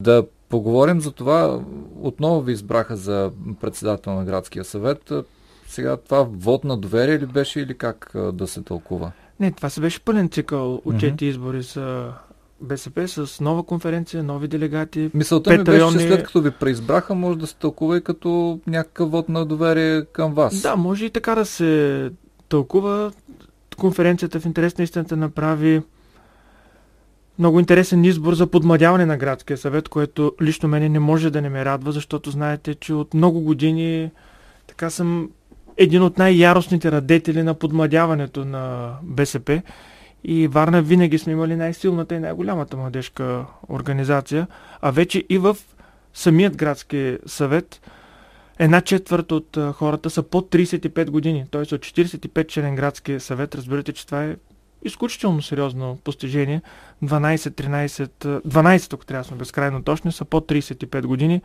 Да поговорим за това. Отново ви избраха за председател на градския съвет. Сега това вод на доверие ли беше или как да се тълкува? Не, това се беше пълен цикъл от 4 избори за БСП с нова конференция, нови делегати. Мисълта ми беше, че след като ви преизбраха, може да се тълкува и като някакъв вод на доверие към вас. Да, може и така да се тълкува. Конференцията в интерес на истината направи много интересен избор за подмладяване на градския съвет, което лично мене не може да не ме радва, защото знаете, че от много години така съм един от най-яростните радетели на подмладяването на БСП. И Варна винаги сме имали най-силната и най-голямата младежка организация, а вече и в самият градски съвет 1/4 от хората са под 35 години, т.е. от 45 член градски съвет, разбирате, че това е изключително сериозно постижение. 12, ако трябва да сме безкрайно точни, са под 35 години,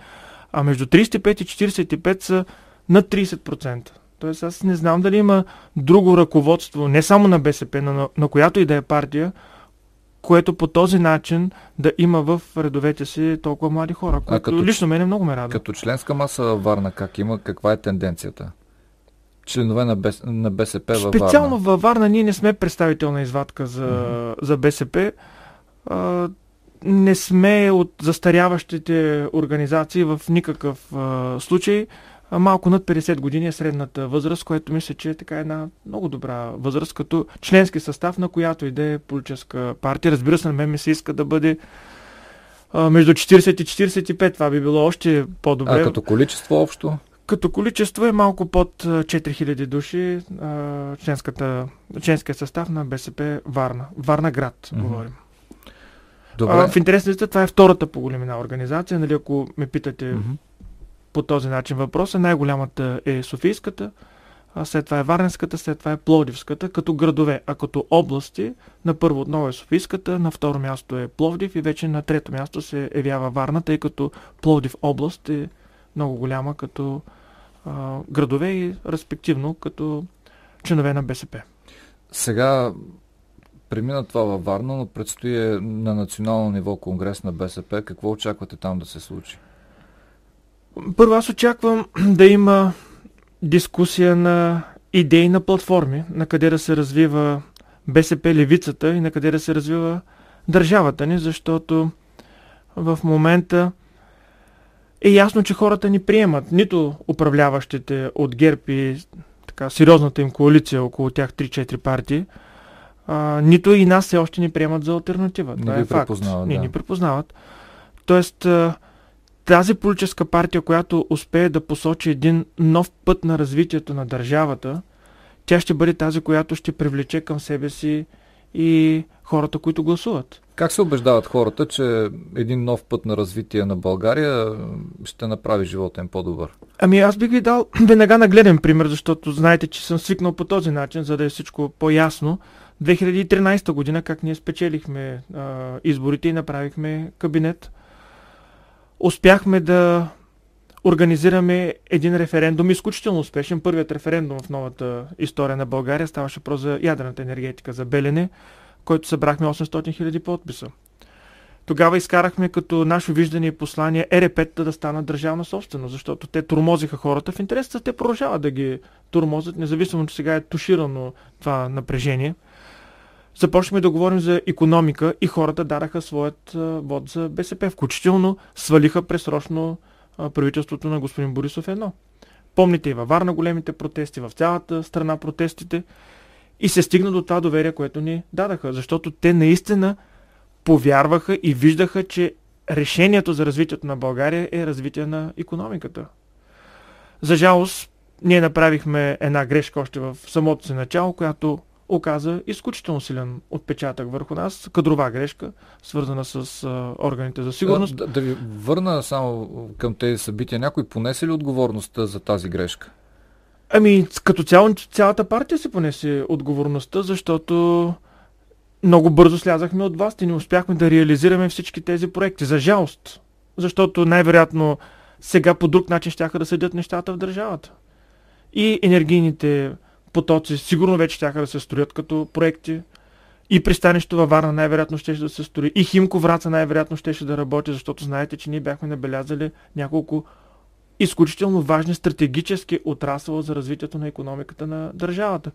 а между 35 и 45 са над 30%. Тоест аз не знам дали има друго ръководство, не само на БСП, но на която и да е партия, което по този начин да има в редовете си толкова млади хора, което лично мене много ме радва. Като членска маса във Варна как има, каква е тенденцията? Членове на БСП във Варна? Специално във Варна ние не сме представителна извадка за БСП. Не сме от застаряващите организации в никакъв случай. Малко над 50 години е средната възраст, което мисля, че е така една много добра възраст, като членски състав на която и да е политическа партия. Разбира се, на мен ми се иска да бъде между 40 и 45. Това би било още по-добре. А като количество общо? Като количество е малко под 4000 души членския състав на БСП Варна. Варна град, говорим. Добре. В интерес на това е втората по големина организация. Нали, ако ме питате по този начин въпроса, най-голямата е Софийската, а след това е Варненската, след това е Пловдивската, като градове, а като области, на първо отново е Софийската, на второ място е Пловдив и вече на трето място се явява Варна, тъй като Пловдив област е много голяма като градове и респективно като членове на БСП. Сега премина това във Варна, но предстои на национално ниво конгрес на БСП. Какво очаквате там да се случи? Първо аз очаквам да има дискусия на идеи на платформи, на къде да се развива БСП левицата и на къде да се развива държавата ни, защото в момента е ясно, че хората ни приемат. Нито управляващите от ГЕРБ и така сериозната им коалиция, около тях 3-4 партии, нито и нас все още ни приемат за алтернатива. Това е факт. Не ни припознават. Тоест, тази политическа партия, която успее да посочи един нов път на развитието на държавата, тя ще бъде тази, която ще привлече към себе си и хората, които гласуват. Как се убеждават хората, че един нов път на развитие на България ще направи живота им по-добър? Ами аз бих ви дал веднага нагледен пример, защото знаете, че съм свикнал по този начин, за да е всичко по-ясно. 2013 година, как ние спечелихме изборите и направихме кабинет, успяхме да организираме един референдум, изключително успешен. Първият референдум в новата история на България ставаше про за ядрената енергетика за Белене, който събрахме 800 000 подписа. Тогава изкарахме като наше виждане и послание ЕРП-та да станат държавна собственост, защото те тормозиха хората. В интереса те продължават да ги тормозят, независимо, че сега е туширано това напрежение. Започнахме да говорим за икономика и хората дадаха своят вод за БСП. Включително свалиха пресрочно правителството на господин Борисов 1. Помните и във Варна големите протести, в цялата страна протестите. И се стигна до това доверие, което ни дадаха, защото те наистина повярваха и виждаха, че решението за развитието на България е развитие на икономиката. За жалост, ние направихме една грешка още в самото си начало, която оказа изключително силен отпечатък върху нас, кадрова грешка, свързана с органите за сигурност. Да ви върна само към тези събития. Някой понесе ли отговорността за тази грешка? Ами, като цялата партия си понесе отговорността, защото много бързо слязахме от власт и не успяхме да реализираме всички тези проекти. За жалост. Защото най-вероятно сега по друг начин щяха да седят нещата в държавата. И енергийните потоци сигурно вече щяха да се строят като проекти. И пристанището във Варна най-вероятно ще да се строи. И Химко Враца най-вероятно ще да работи, защото знаете, че ние бяхме набелязали няколко изключително важни стратегически отрасъла за развитието на икономиката на държавата.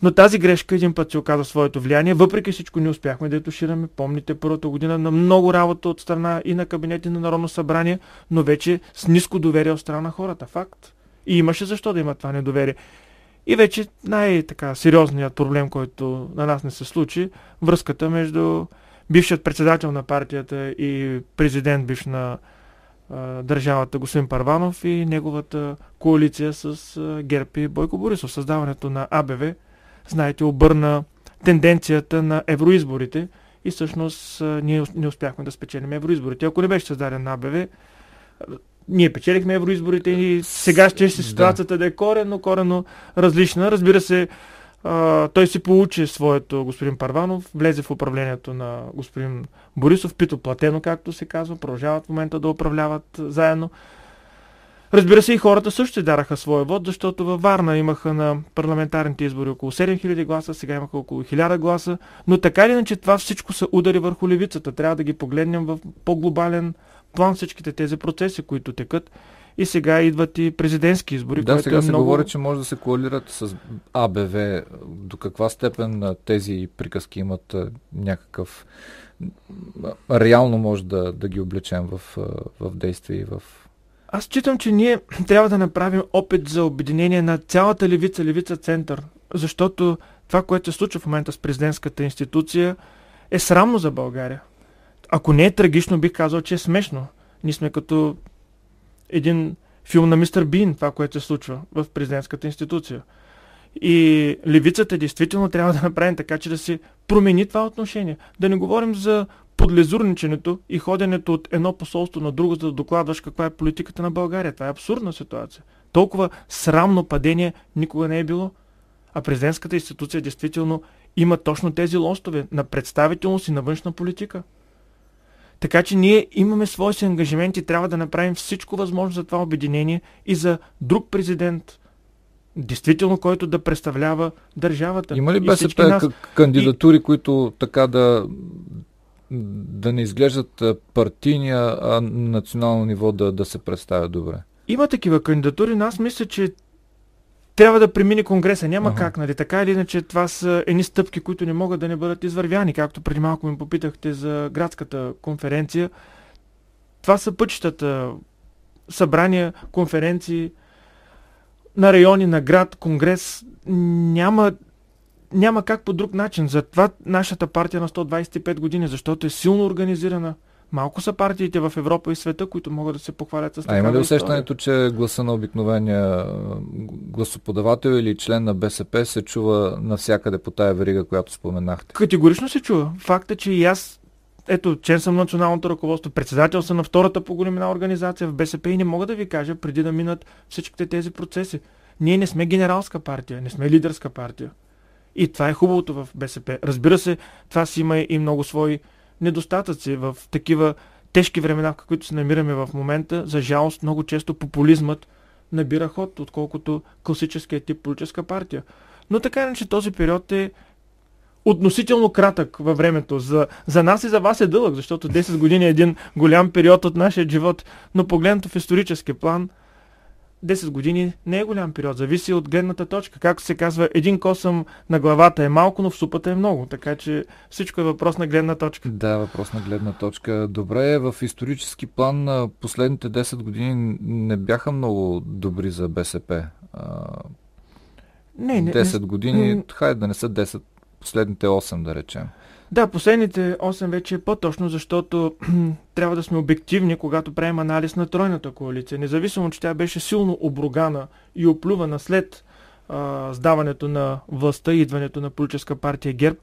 Но тази грешка един път се оказа своето влияние. Въпреки всичко не успяхме да я тушираме. Помните първата година на много работа от страна и на кабинети на Народно събрание, но вече с ниско доверие от страна на хората. Факт. И имаше защо да има това недоверие. И вече най-сериозният проблем, който на нас не се случи, връзката между бившият председател на партията и президент бивш на държавата господин Първанов и неговата коалиция с ГЕРБ и Бойко Борисов. Създаването на АБВ, знаете, обърна тенденцията на евроизборите и всъщност ние не успяхме да спечелим евроизборите. Ако не беше създаден АБВ, ние печелихме евроизборите и сега ще ситуацията да е коренно различна. Разбира се, той си получи своето господин Първанов, влезе в управлението на господин Борисов, пито платено, както се казва, продължават в момента да управляват заедно. Разбира се, и хората също се дараха своя вод, защото във Варна имаха на парламентарните избори около 7000 гласа, сега имаха около 1000 гласа, но така или иначе това всичко са удари върху левицата. Трябва да ги погледнем в по-глобален план всичките тези процеси, които текат. И сега идват и президентски избори. Да, сега се говори, че може да се коалират с АБВ. До каква степен тези приказки имат някакъв... Реално може да ги облечем в действие и в... Аз считам, че ние трябва да направим опит за обединение на цялата левица център, защото това, което се случва в момента с президентската институция, е срамно за България. Ако не е трагично, бих казал, че е смешно. Ние сме като един филм на мистер Бин, това, което се случва в президентската институция. И левицата действително трябва да направим така, че да се промени това отношение. Да не говорим за подлезурниченето и ходенето от едно посолство на друго, за да докладваш каква е политиката на България. Това е абсурдна ситуация. Толкова срамно падение никога не е било. А президентската институция действително има точно тези лостове на представителност и на външна политика. Така че ние имаме свои ангажименти и трябва да направим всичко възможно за това обединение и за друг президент, действително, който да представлява държавата. Има ли БСП кандидатури, които така да не изглеждат партийния, а национално ниво да се представят добре? Има такива кандидатури, но аз мисля, че трябва да премине Конгреса. Няма как, нали? Така или иначе, това са едни стъпки, които не могат да не бъдат извървяни. Както преди малко ми попитахте за градската конференция. Това са пътищата, събрания, конференции на райони, на град, конгрес. Няма как по друг начин. Затова нашата партия на 125 години, защото е силно организирана. Малко са партиите в Европа и света, които могат да се похвалят с такава има ли история. усещането, че гласа на обикновения гласоподавател или член на БСП се чува навсякъде по тая верига, която споменахте? Категорично се чува. Факт е, че и аз, член съм на националното ръководство, председател съм на втората по големина организация в БСП и не мога да ви кажа преди да минат всичките тези процеси. Ние не сме генералска партия, не сме лидерска партия. И това е хубавото в БСП. Разбира се, това си има и много свои недостатъци в такива тежки времена, в които се намираме в момента. За жалост, много често популизмът набира ход, отколкото класическият тип политическа партия. Но така иначе този период е относително кратък във времето. За нас и за вас е дълъг, защото 10 години е един голям период от нашия живот, но погледнато в исторически план, 10 години не е голям период, зависи от гледната точка. Както се казва, един косъм на главата е малко, но в супата е много. Така че всичко е въпрос на гледна точка. Да, въпрос на гледна точка. Добре, в исторически план последните 10 години не бяха много добри за БСП. 10 години, хайде да не са 10, последните 8 да речем. Да, последните 8 вече е по-точно, защото трябва да сме обективни, когато правим анализ на тройната коалиция. Независимо, че тя беше силно обругана и оплювана след сдаването на властта и идването на политическа партия ГЕРБ,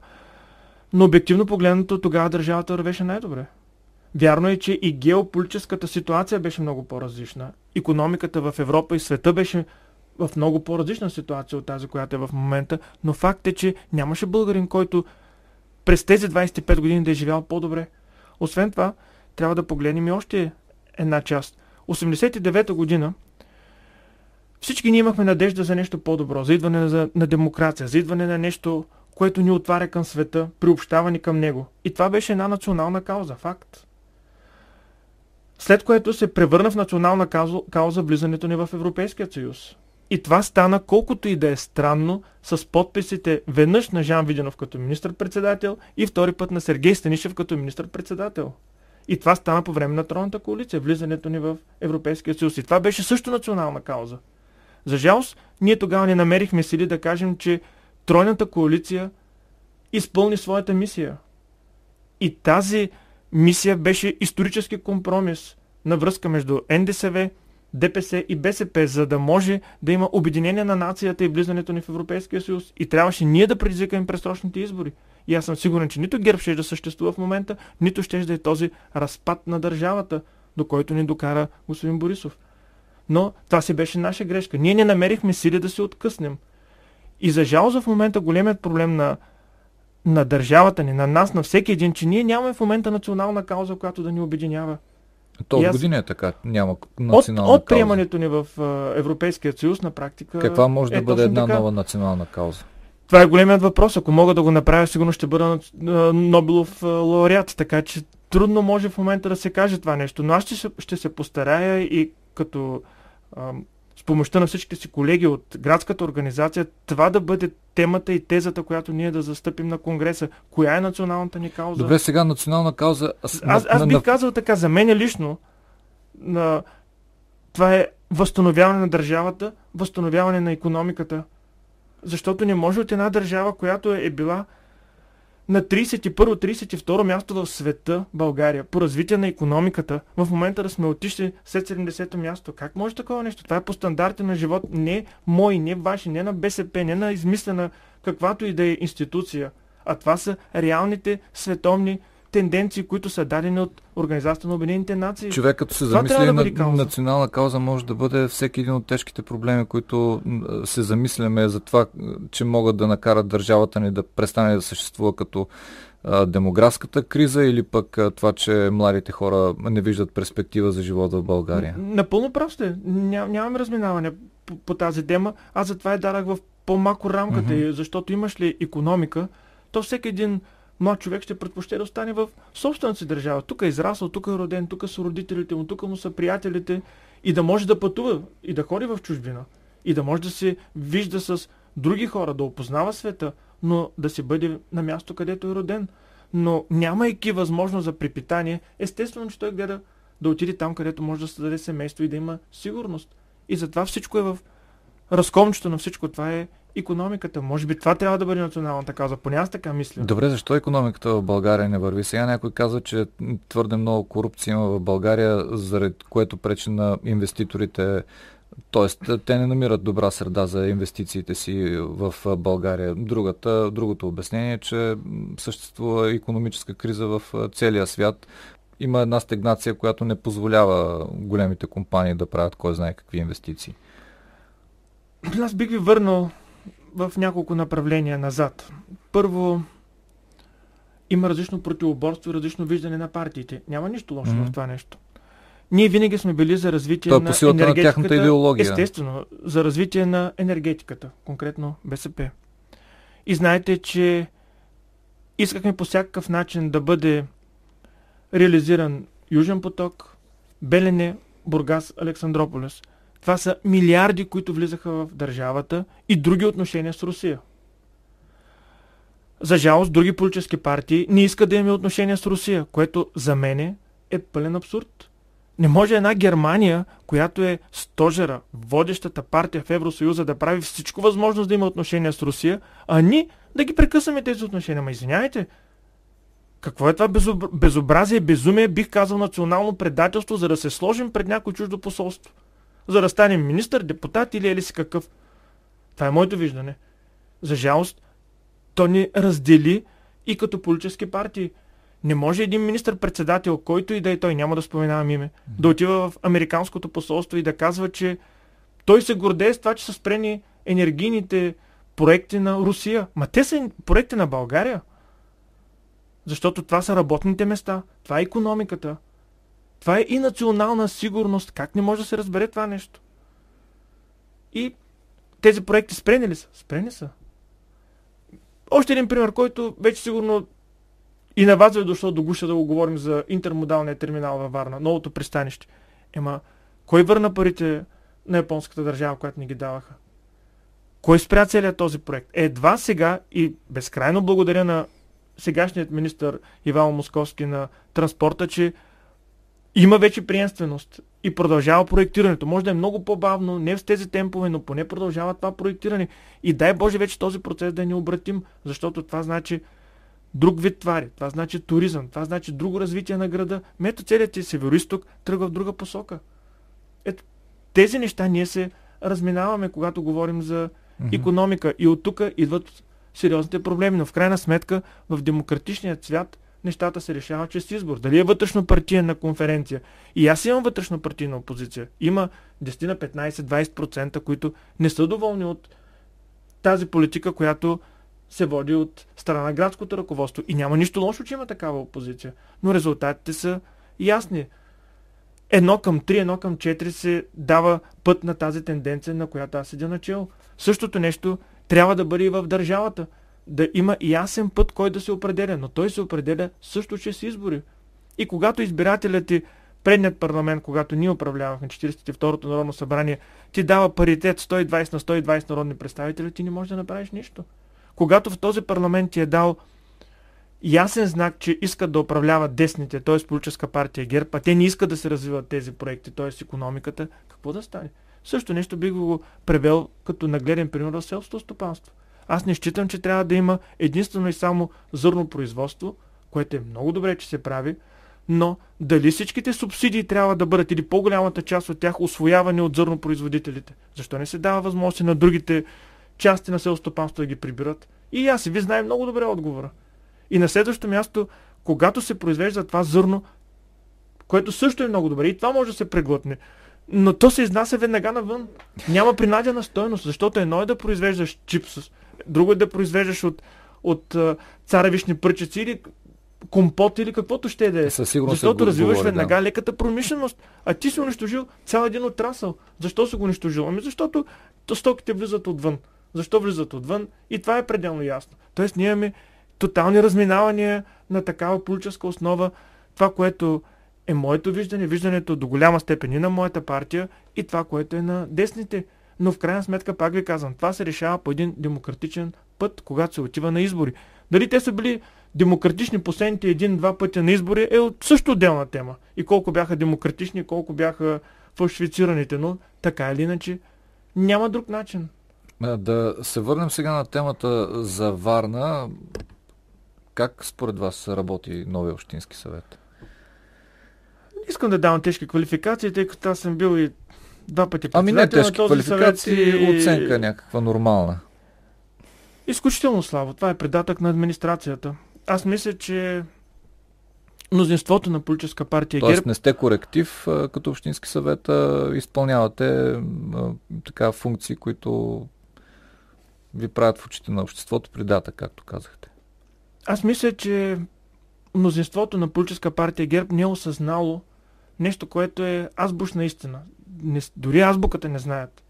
но обективно погледнато тогава държавата вървеше най-добре. Вярно е, че и геополитическата ситуация беше много по-различна. Икономиката в Европа и света беше в много по-различна ситуация от тази, която е в момента, но факт е, че нямаше българин, който през тези 25 години да е живял по-добре. Освен това, трябва да погледнем и още една част. 89-та година всички ние имахме надежда за нещо по-добро, за идване на демокрация, за идване на нещо, което ни отваря към света, приобщава ни към него. И това беше една национална кауза, факт. След което се превърна в национална кауза влизането ни в Европейския съюз. И това стана, колкото и да е странно, с подписите веднъж на Жан Виденов като министър-председател и втори път на Сергей Станишев като министър-председател. И това стана по време на Тройната коалиция, влизането ни в Европейския съюз. И това беше също национална кауза. За жалост, ние тогава не намерихме сили да кажем, че Тройната коалиция изпълни своята мисия. И тази мисия беше исторически компромис на връзка между НДСВ, ДПС и БСП, за да може да има обединение на нацията и влизането ни в Европейския съюз. И трябваше ние да предизвикаме предсрочните избори. И аз съм сигурен, че нито ГЕРБ ще да съществува в момента, нито ще да е този разпад на държавата, до който ни докара господин Борисов. Но това си беше наша грешка. Ние не намерихме сили да се откъснем. И за жалост в момента големият проблем на държавата ни, на нас, на всеки един, че ние нямаме в момента национална кауза, която да ни обединява. То от години е така, няма национална от кауза. приемането ни в Европейския съюз на практика. Каква може да бъде една така. нова национална кауза? Това е големият въпрос. Ако мога да го направя, сигурно ще бъда Нобелов лауреат, така че трудно може в момента да се каже това нещо. Но аз ще се постарая и като с помощта на всички си колеги от градската организация, това да бъде темата и тезата, която ние да застъпим на Конгреса. Коя е националната ни кауза? Добре, сега национална кауза... Аз бих казал така, за мен лично, това е възстановяване на държавата, възстановяване на икономиката. Защото не може от една държава, която е била на 31-32 място в света, България, по развитие на икономиката, в момента да сме отишли след 70-то място. Как може такова нещо? Това е по стандарти на живот, не мои, не ваши, не на БСП, не на измислена каквато и да е институция, а това са реалните световни тенденции, които са дадени от Организацията на Обединените нации. Човек като се замисли на национална кауза, може да бъде всеки един от тежките проблеми, които се замисляме за това, че могат да накарат държавата ни да престане да съществува, като демографската криза или пък това, че младите хора не виждат перспектива за живота в България. Напълно прав сте. Нямаме разминаване по тази тема. Аз затова я дадах в по-малко рамката, защото имаш ли икономика, то всеки един млад човек ще предпочете да остане в собствената си държава. Тук е израсъл, тук е роден, тук са родителите му, тук му са приятелите и да може да пътува и да ходи в чужбина и да може да се вижда с други хора, да опознава света, но да си бъде на място, където е роден. Но нямайки възможност за препитание, естествено, че той гледа да отиде там, където може да създаде семейство и да има сигурност. И затова всичко е в разковничето на всичко това е икономиката. Може би това трябва да бъде националната кауза. Поне аз така мисля. Добре, защо икономиката в България не върви? Сега някой каза, че твърде много корупция има в България, заради което пречи на инвеститорите. Тоест, те не намират добра среда за инвестициите си в България. Другото обяснение е, че съществува икономическа криза в целия свят. Има една стагнация, която не позволява големите компании да правят кой знае какви инвестиции. Аз бих ви върнал в няколко направления назад. Първо, има различно противоборство и различно виждане на партиите. Няма нищо лошо в това нещо. Ние винаги сме били за развитие на енергетиката. На тяхната идеология. Естествено, за развитие на енергетиката, конкретно БСП. И знаете, че искахме по всякакъв начин да бъде реализиран Южен поток, Белене, Бургас, Александрополис. Това са милиарди, които влизаха в държавата и други отношения с Русия. За жалост, други политически партии не искат да имаме отношения с Русия, което за мен е пълен абсурд. Не може една Германия, която е стожера, водещата партия в Евросъюза, да прави всичко възможност да има отношения с Русия, а ние да ги прекъсваме тези отношения. Ма извиняйте, какво е това безобразие, безумие, бих казал национално предателство, за да се сложим пред някой чуждо посолство? За да станем министър, депутат или ели си какъв? Това е моето виждане. За жалост, то ни раздели и като политически партии. Не може един министър-председател, който и да е той, няма да споменавам име, да отива в американското посолство и да казва, че той се гордее с това, че са спрени енергийните проекти на Русия. Ма те са проекти на България. Защото това са работните места, това е икономиката, това е и национална сигурност. Как не може да се разбере това нещо? И тези проекти спрени ли са? Спрени са. Още един пример, който вече сигурно и на вас ви е дошло до гуша да го говорим за интермодалния терминал във Варна, новото пристанище. Кой върна парите на японската държава, която ни ги даваха? Кой спря целият този проект? Едва сега и безкрайно благодаря на сегашният министър Ивайло Московски на транспорта, че има вече приемственост и продължава проектирането. Може да е много по-бавно, не в тези темпове, но поне продължава това проектиране. И дай Боже вече този процес да е необратим, защото това значи друг вид твари, това значи туризъм, това значи друго развитие на града. Ето целият ти североизток тръгва в друга посока. Ето, тези неща ние се разминаваме, когато говорим за икономика. И от тук идват сериозните проблеми. Но в крайна сметка в демократичния свят нещата се решават чрез избор. Дали е вътрешнопартийна конференция? И аз имам вътрешнопартийна опозиция. Има 10 на 15, 20%, които не са доволни от тази политика, която се води от страна на градското ръководство. И няма нищо лошо, че има такава опозиция. Но резултатите са ясни. 1:3, 1:4 се дава път на тази тенденция, на която аз седя начало. Същото нещо трябва да бъде и в държавата. Да има ясен път, кой да се определя. Но той се определя също чрез избори. И когато избирателят ти, предният парламент, когато ние управлявахме 42-то Народно събрание, ти дава паритет 120 на 120 народни представители, ти не можеш да направиш нищо. Когато в този парламент ти е дал ясен знак, че искат да управляват десните, т.е. политическа партия ГЕРБ, а те не искат да се развиват тези проекти, т.е. икономиката, какво да стане? Също нещо бих го превел като нагледен пример в селското стопанство. Аз не считам, че трябва да има единствено и само зърнопроизводство, което е много добре, че се прави, но дали всичките субсидии трябва да бъдат или по-голямата част от тях усвоявани от зърнопроизводителите? Защо не се дава възможност на другите части на селското стопанство да ги прибират? И аз и ви знаем много добре отговора. И на следващото място, когато се произвежда това зърно, което също е много добре, и това може да се преглътне, но то се изнася веднага навън. Няма принадена стойност, защото едно е да произвеждаш чипс, друго е да произвеждаш от царевични пръчици или компот или каквото ще да е. Защото развиваш веднага леката промишленост. А ти си унищожил цял един отрасъл. Защо си го унищожил? Защото стоките влизат отвън. Защо влизат отвън? И това е пределно ясно. Тоест ние имаме тотални разминавания на такава политическа основа. Това, което е моето виждане, виждането до голяма степен и на моята партия и това, което е на десните. Но в крайна сметка, пак ви казвам, това се решава по един демократичен път, когато се отива на избори. Дали те са били демократични последните един-два пъти на избори е също отделна тема. И колко бяха демократични, колко бяха фалшифицираните, но така или иначе няма друг начин. Да се върнем сега на темата за Варна. Как според вас работи новия общински съвет? Искам да давам тежки квалификации, тъй като аз съм бил и 2 пъти председател. Ами не тежки квалификации, съвет оценка някаква нормална. Изключително слабо. Това е придатък на администрацията. Аз мисля, че мнозинството на политическа партия ГЕРБ... Тоест не сте коректив като общински съвет, изпълнявате така функции, които ви правят в очите на обществото придатък, както казахте. Аз мисля, че мнозинството на политическа партия ГЕРБ не е осъзнало нещо, което е азбучна истина. Дори азбуката не знаят.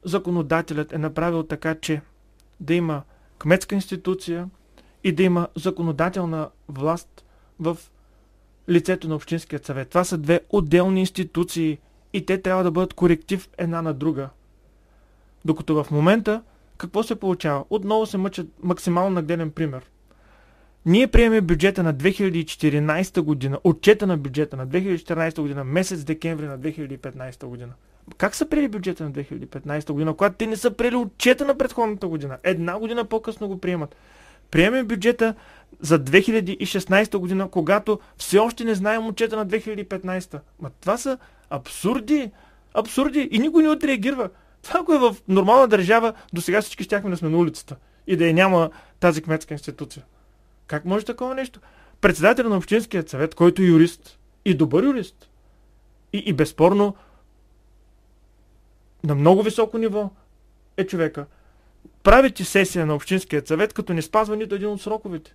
Законодателят е направил така, че да има кметска институция и да има законодателна власт в лицето на Общинският съвет. Това са две отделни институции и те трябва да бъдат коректив една на друга. Докато в момента какво се получава? Отново се мъчат максимално нагледен пример. Ние приемем бюджета на 2014 година, отчета на бюджета на 2014 година, месец декември на 2015 година. Как са приели бюджета на 2015 година, когато те не са приели отчета на предходната година? Една година по-късно го приемат. Приемем бюджета за 2016 година, когато все още не знаем отчета на 2015. Ма това са абсурди. Абсурди. И никой не отреагира. Това, ако е в нормална държава, до сега всички щяхме да сме на улицата и да я няма тази кметска институция. Как може такова нещо? Председател на Общинският съвет, който е юрист и добър юрист и безспорно на много високо ниво е човека. Прави ти сесия на Общинският съвет, като не спазва нито един от сроковете.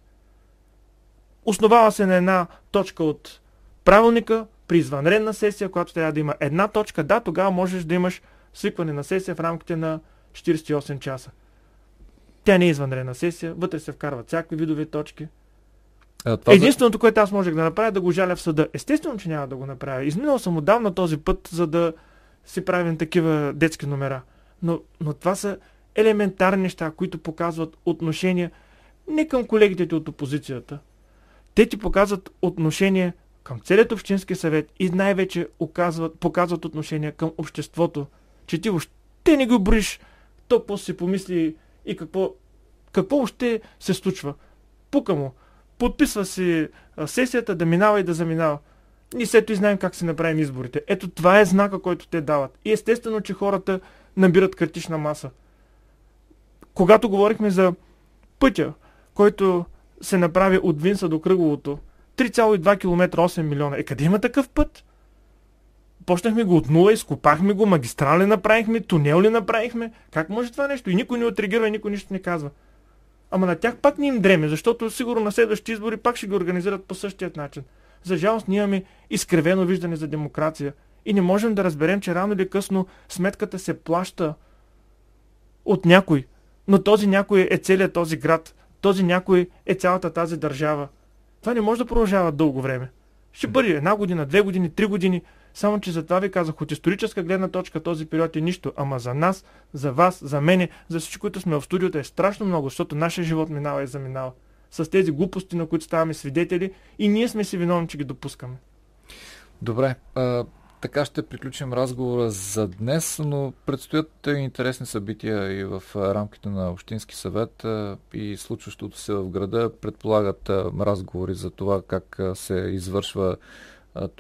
Основава се на една точка от правилника при извънредна сесия, която трябва да има една точка. Да, тогава можеш да имаш свикване на сесия в рамките на 48 часа. Тя не е извънредна сесия, вътре се вкарват всякакви видови точки. Това Единственото, което аз можех да направя, да го жаля в съда. Естествено, че няма да го направя. Изминал съм отдавна този път, за да си правим такива детски номера. Но това са елементарни неща, които показват отношение не към колегите ти от опозицията. Те ти показват отношение към целият общински съвет и най-вече показват отношение към обществото. Че ти въобще не го броиш, то после си помисли и какво въобще се случва. Пука му. Подписва си сесията да минава и да заминава. Ние сето и знаем как се направим изборите. Ето това е знака, който те дават. И естествено, че хората набират критична маса. Когато говорихме за пътя, който се направи от Винса до Кръговото, 3,2 км 8 милиона. Къде има такъв път? Почнахме го от нула, изкопахме го, магистрал ли направихме, тунел ли направихме? Как може това нещо? И никой не отреагира, и никой нищо не казва. Ама на тях пак не им дреме, защото сигурно на следващите избори пак ще ги организират по същия начин. За жалост ние имаме изкривено виждане за демокрация и не можем да разберем, че рано или късно сметката се плаща от някой. Но този някой е целият този град. Този някой е цялата тази държава. Това не може да продължава дълго време. Ще бъде 1 година, 2 години, 3 години. Само, че за това ви казах, от историческа гледна точка този период е нищо. Ама за нас, за вас, за мене, за всички, които сме в студиото е страшно много, защото нашия живот минава и заминава. С тези глупости, на които ставаме свидетели и ние сме си виновни, че ги допускаме. Добре. Така ще приключим разговора за днес, но предстоят интересни събития и в рамките на Общински съвет и случващото се в града предполагат разговори за това как се извършва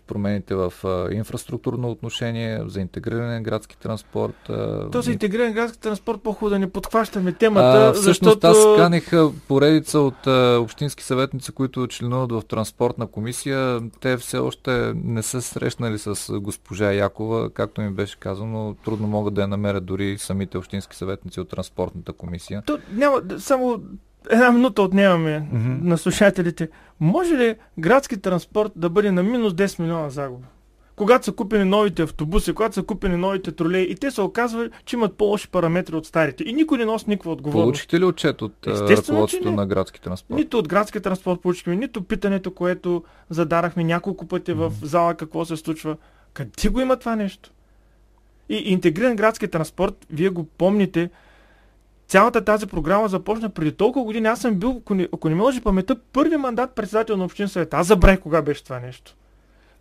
промените в инфраструктурно отношение, за интегриране на градски транспорт. Този интегриран градски транспорт по-хубаво да не подхващаме темата, всъщност защото... аз каних поредица от общински съветници, които членуват в транспортна комисия. Те все още не са срещнали с госпожа Якова, както ми беше казано, трудно могат да я намерят дори самите общински съветници от транспортната комисия. То няма, само 1 минута отнемаме на слушателите. Може ли градски транспорт да бъде на минус 10 милиона загуба? Когато са купени новите автобуси, когато са купени новите тролеи и те се оказва, че имат по-лоши параметри от старите и никой не носи никаква отговорност. Получихте ли отчет от ръководството на градски транспорт? Нито от градски транспорт получихме, нито питането, което задарахме няколко пъти в зала какво се случва. Къде го има това нещо? И интегриран градски транспорт, вие го помните, цялата тази програма започна преди толкова години. Аз съм бил, ако не ме лъжи паметта, първи мандат председател на Общински съвет. Аз забравих кога беше това нещо.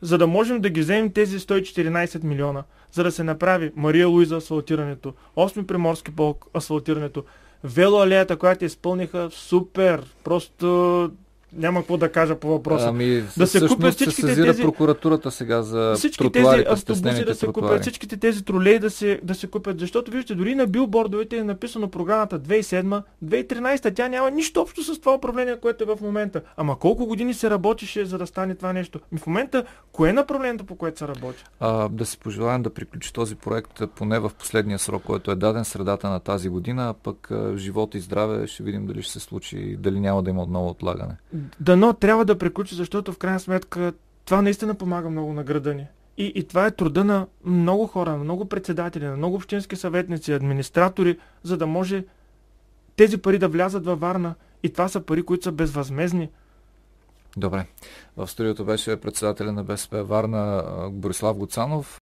За да можем да ги вземем тези 114 милиона, за да се направи Мария Луиза асфалтирането, 8 Приморски полк асфалтирането, велоалеята, която изпълниха супер, просто няма какво да кажа по въпроса. Да се купят всичките тези... прокуратурата сега за тротуарите, тези автобуси да се купят, всичките тези тролеи да се купят, защото виждате, дори на билбордовете е написано програмата 2007-2013, тя няма нищо общо с това управление, което е в момента. Ама колко години се работеше, за да стане това нещо? В момента, кое е направлението, по което се работи? Да си пожелаем да приключи този проект поне в последния срок, който е даден средата на тази година, а пък живот и здраве ще видим дали ще се случи и дали няма да има отново отлагане. Дано трябва да приключи, защото в крайна сметка това наистина помага много на града ни. И това е труда на много хора, на много председатели, на много общински съветници, администратори, за да може тези пари да влязат във Варна. И това са пари, които са безвъзмездни. Добре. В студиото беше председателя на БСП Варна Борислав Гуцанов.